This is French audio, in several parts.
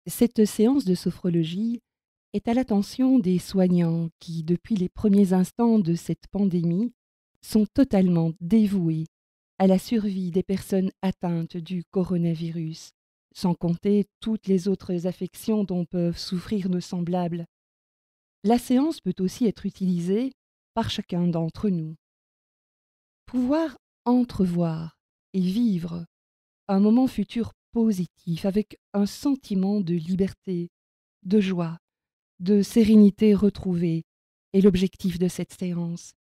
Cette séance de sophrologie est à l'attention des soignants qui, depuis les premiers instants de cette pandémie, sont totalement dévoués à la survie des personnes atteintes du coronavirus, sans compter toutes les autres affections dont peuvent souffrir nos semblables. La séance peut aussi être utilisée par chacun d'entre nous. Pouvoir entrevoir et vivre un moment futur positif avec un sentiment de liberté, de joie, de sérénité retrouvée est l'objectif de cette séance.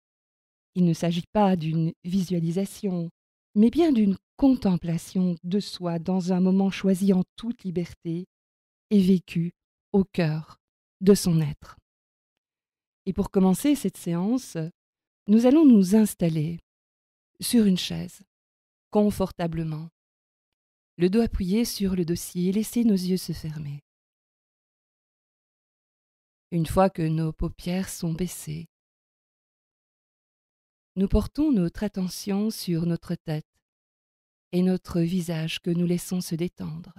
Il ne s'agit pas d'une visualisation, mais bien d'une contemplation de soi dans un moment choisi en toute liberté et vécu au cœur de son être. Et pour commencer cette séance, nous allons nous installer sur une chaise, confortablement, le dos appuyé sur le dossier et laisser nos yeux se fermer. Une fois que nos paupières sont baissées, nous portons notre attention sur notre tête et notre visage que nous laissons se détendre.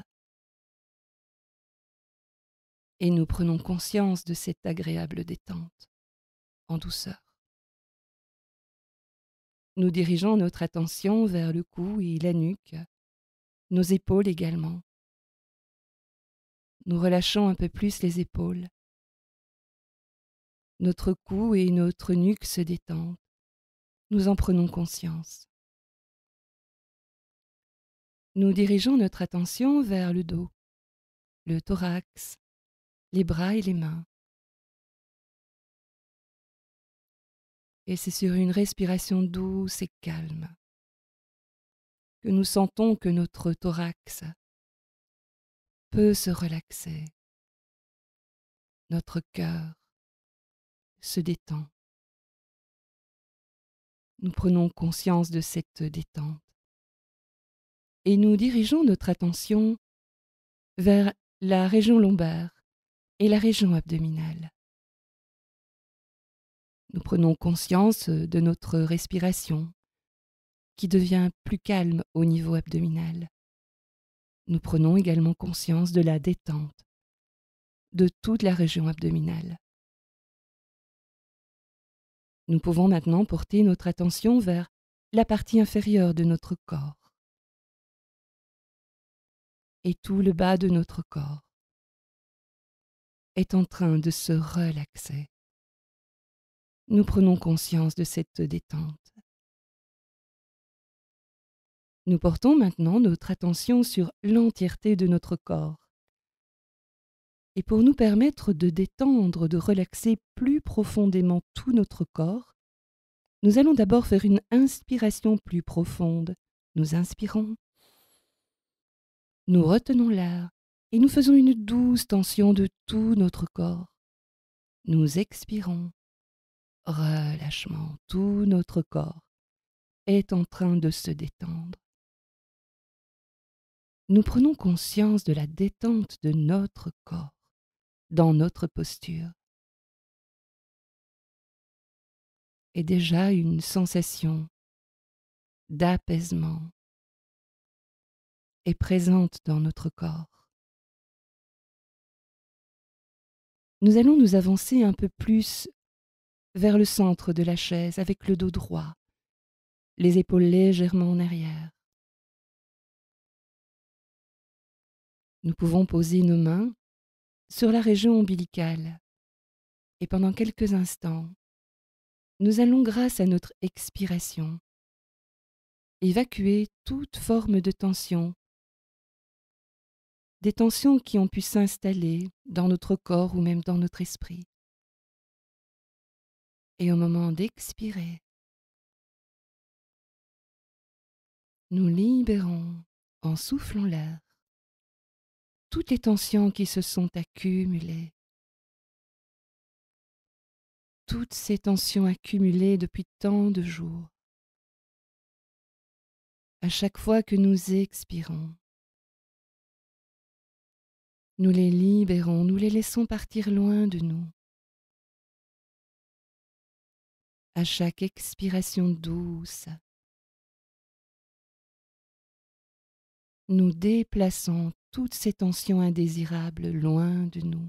Et nous prenons conscience de cette agréable détente, en douceur. Nous dirigeons notre attention vers le cou et la nuque, nos épaules également. Nous relâchons un peu plus les épaules. Notre cou et notre nuque se détendent. Nous en prenons conscience. Nous dirigeons notre attention vers le dos, le thorax, les bras et les mains. Et c'est sur une respiration douce et calme que nous sentons que notre thorax peut se relaxer. Notre cœur se détend. Nous prenons conscience de cette détente et nous dirigeons notre attention vers la région lombaire et la région abdominale. Nous prenons conscience de notre respiration qui devient plus calme au niveau abdominal. Nous prenons également conscience de la détente de toute la région abdominale. Nous pouvons maintenant porter notre attention vers la partie inférieure de notre corps et tout le bas de notre corps est en train de se relaxer. Nous prenons conscience de cette détente. Nous portons maintenant notre attention sur l'entièreté de notre corps. Et pour nous permettre de détendre, de relaxer plus profondément tout notre corps, nous allons d'abord faire une inspiration plus profonde. Nous inspirons, nous retenons l'air et nous faisons une douce tension de tout notre corps. Nous expirons, relâchement, tout notre corps est en train de se détendre. Nous prenons conscience de la détente de notre corps dans notre posture. Et déjà une sensation d'apaisement est présente dans notre corps. Nous allons nous avancer un peu plus vers le centre de la chaise avec le dos droit, les épaules légèrement en arrière. Nous pouvons poser nos mains sur la région ombilicale et pendant quelques instants, nous allons, grâce à notre expiration, évacuer toute forme de tension, des tensions qui ont pu s'installer dans notre corps ou même dans notre esprit. Et au moment d'expirer, nous libérons, en soufflant l'air, toutes les tensions qui se sont accumulées. Toutes ces tensions accumulées depuis tant de jours. À chaque fois que nous expirons, nous les libérons, nous les laissons partir loin de nous. À chaque expiration douce, nous déplaçons toutes ces tensions indésirables loin de nous.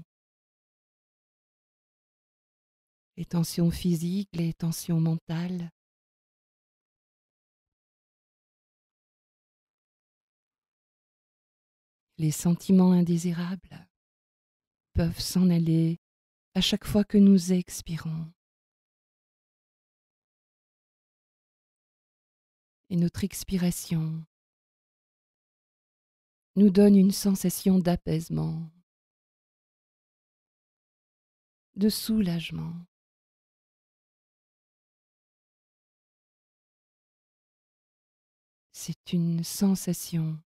Les tensions physiques, les tensions mentales. Les sentiments indésirables peuvent s'en aller à chaque fois que nous expirons. Et notre expiration nous donne une sensation d'apaisement, de soulagement. C'est une sensation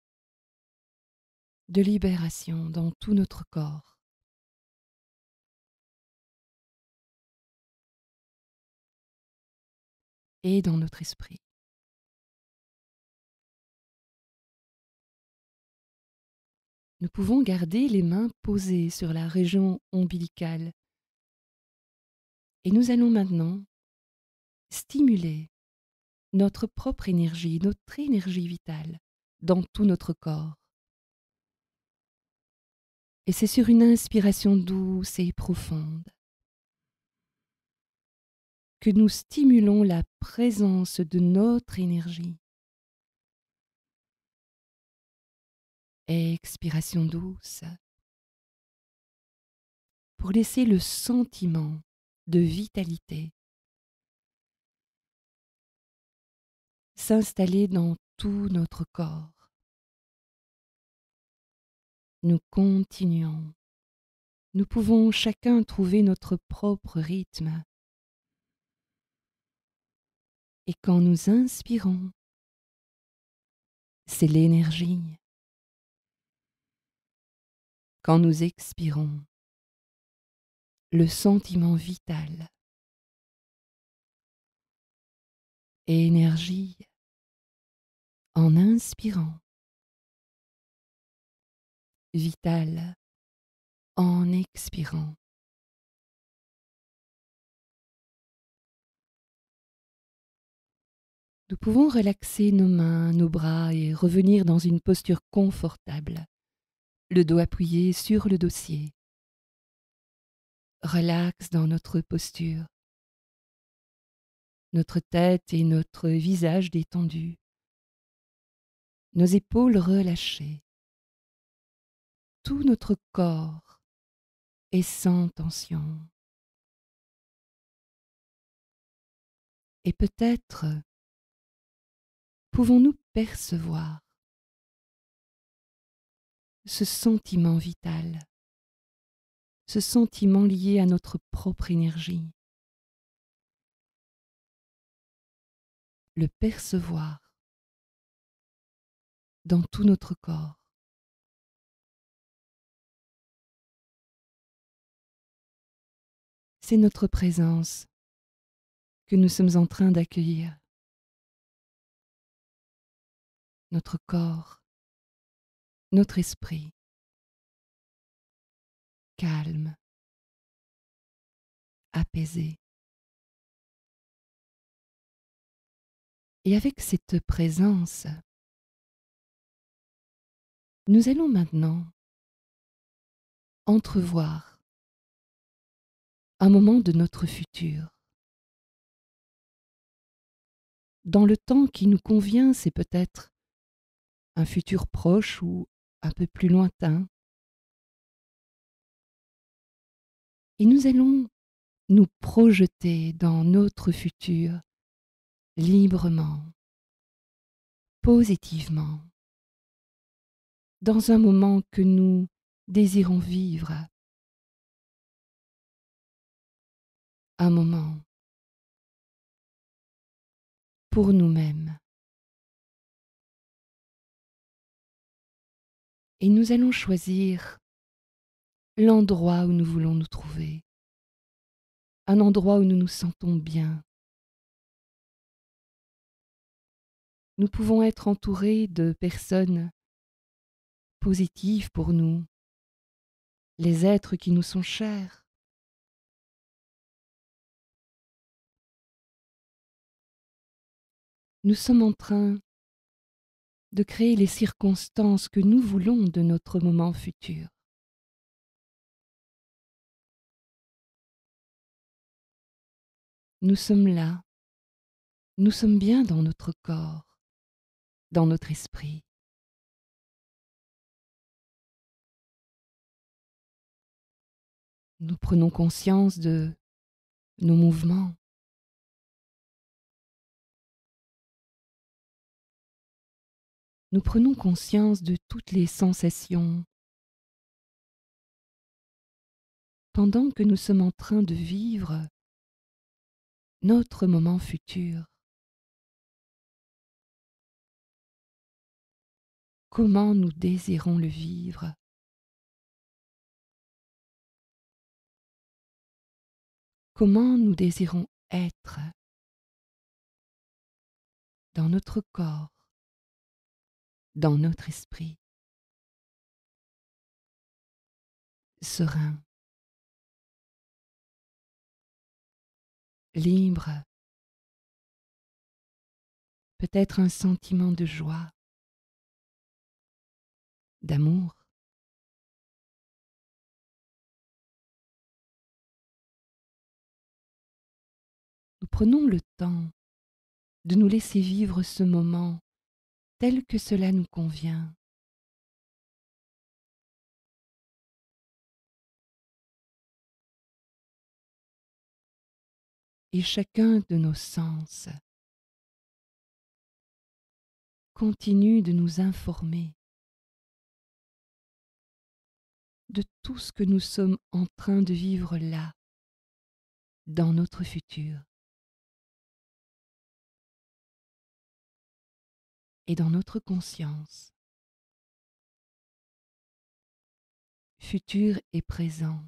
de libération dans tout notre corps. Et dans notre esprit. Nous pouvons garder les mains posées sur la région ombilicale. Et nous allons maintenant stimuler notre propre énergie, notre énergie vitale dans tout notre corps. Et c'est sur une inspiration douce et profonde que nous stimulons la présence de notre énergie. Expiration douce pour laisser le sentiment de vitalité s'installer dans tout notre corps. Nous continuons. Nous pouvons chacun trouver notre propre rythme. Et quand nous inspirons, c'est l'énergie. Quand nous expirons, le sentiment vital. Et énergie en inspirant. Vital en expirant. Nous pouvons relaxer nos mains, nos bras et revenir dans une posture confortable, le dos appuyé sur le dossier. Relax dans notre posture, notre tête et notre visage détendus, nos épaules relâchées, tout notre corps est sans tension. Et peut-être pouvons-nous percevoir ce sentiment vital, ce sentiment lié à notre propre énergie. Le percevoir dans tout notre corps. C'est notre présence que nous sommes en train d'accueillir. Notre corps, notre esprit, calme, apaisé. Et avec cette présence, nous allons maintenant entrevoir un moment de notre futur. Dans le temps qui nous convient, c'est peut-être un futur proche ou un peu plus lointain. Et nous allons nous projeter dans notre futur librement, positivement, dans un moment que nous désirons vivre, un moment pour nous-mêmes. Et nous allons choisir l'endroit où nous voulons nous trouver, un endroit où nous nous sentons bien. Nous pouvons être entourés de personnes positives pour nous, les êtres qui nous sont chers. Nous sommes en train de créer les circonstances que nous voulons de notre moment futur. Nous sommes là, nous sommes bien dans notre corps, dans notre esprit. Nous prenons conscience de nos mouvements. Nous prenons conscience de toutes les sensations pendant que nous sommes en train de vivre notre moment futur. Comment nous désirons le vivre? Comment nous désirons être dans notre corps, dans notre esprit, serein, libre, peut-être un sentiment de joie, d'amour. Nous prenons le temps de nous laisser vivre ce moment tel que cela nous convient. Et chacun de nos sens continue de nous informer de tout ce que nous sommes en train de vivre là, dans notre futur et dans notre conscience. Futur et présent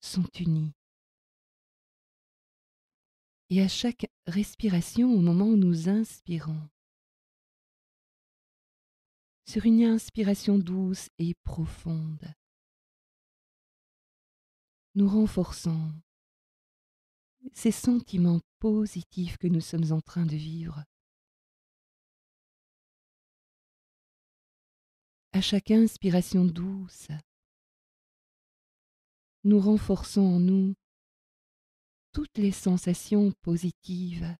sont unis. Et à chaque respiration, au moment où nous inspirons, sur une inspiration douce et profonde, nous renforçons ces sentiments positifs que nous sommes en train de vivre. À chaque inspiration douce, nous renforçons en nous toutes les sensations positives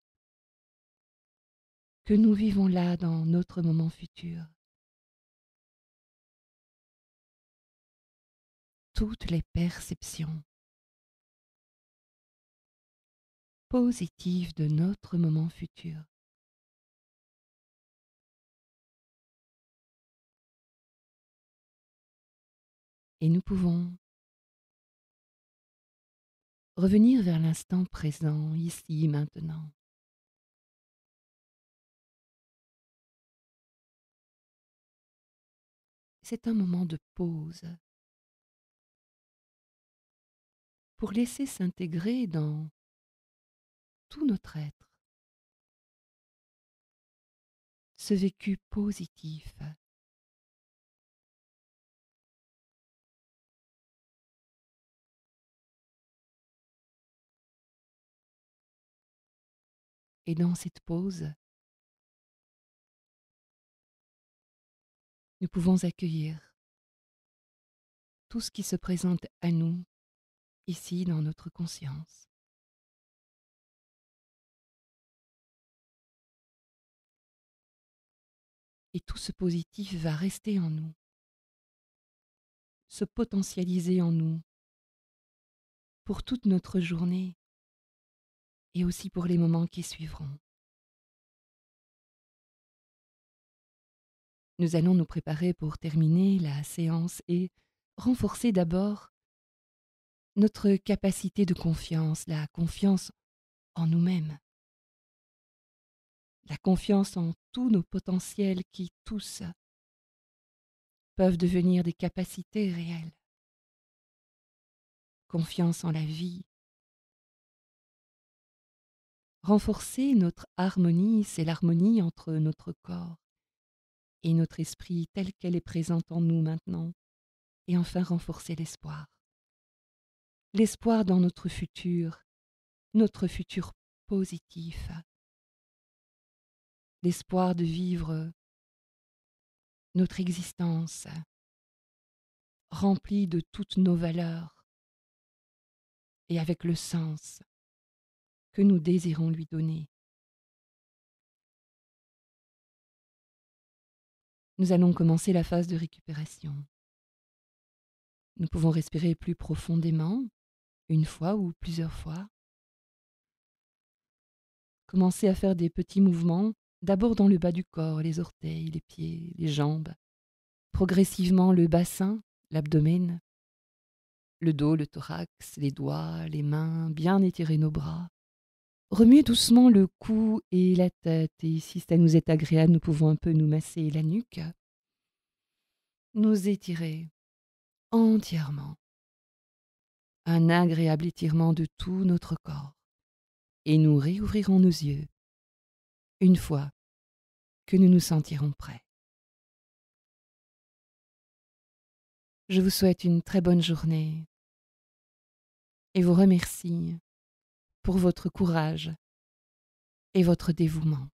que nous vivons là dans notre moment futur. Toutes les perceptions positives de notre moment futur. Et nous pouvons revenir vers l'instant présent, ici, maintenant. C'est un moment de pause pour laisser s'intégrer dans tout notre être ce vécu positif. Et dans cette pause, nous pouvons accueillir tout ce qui se présente à nous ici dans notre conscience. Et tout ce positif va rester en nous, se potentialiser en nous pour toute notre journée et aussi pour les moments qui suivront. Nous allons nous préparer pour terminer la séance et renforcer d'abord notre capacité de confiance, la confiance en nous-mêmes, la confiance en tous nos potentiels qui tous peuvent devenir des capacités réelles. Confiance en la vie. Renforcer notre harmonie, c'est l'harmonie entre notre corps et notre esprit telle qu'elle est présente en nous maintenant. Et enfin renforcer l'espoir. L'espoir dans notre futur positif. l'espoir de vivre notre existence remplie de toutes nos valeurs et avec le sens que nous désirons lui donner. Nous allons commencer la phase de récupération. Nous pouvons respirer plus profondément, une fois ou plusieurs fois. Commencer à faire des petits mouvements, d'abord dans le bas du corps, les orteils, les pieds, les jambes, progressivement le bassin, l'abdomen, le dos, le thorax, les doigts, les mains, bien étirer nos bras. Remuer doucement le cou et la tête, et si ça nous est agréable, nous pouvons un peu nous masser la nuque. Nous étirer entièrement. Un agréable étirement de tout notre corps. Et nous réouvrirons nos yeux une fois que nous nous sentirons prêts. Je vous souhaite une très bonne journée et vous remercie pour votre courage et votre dévouement.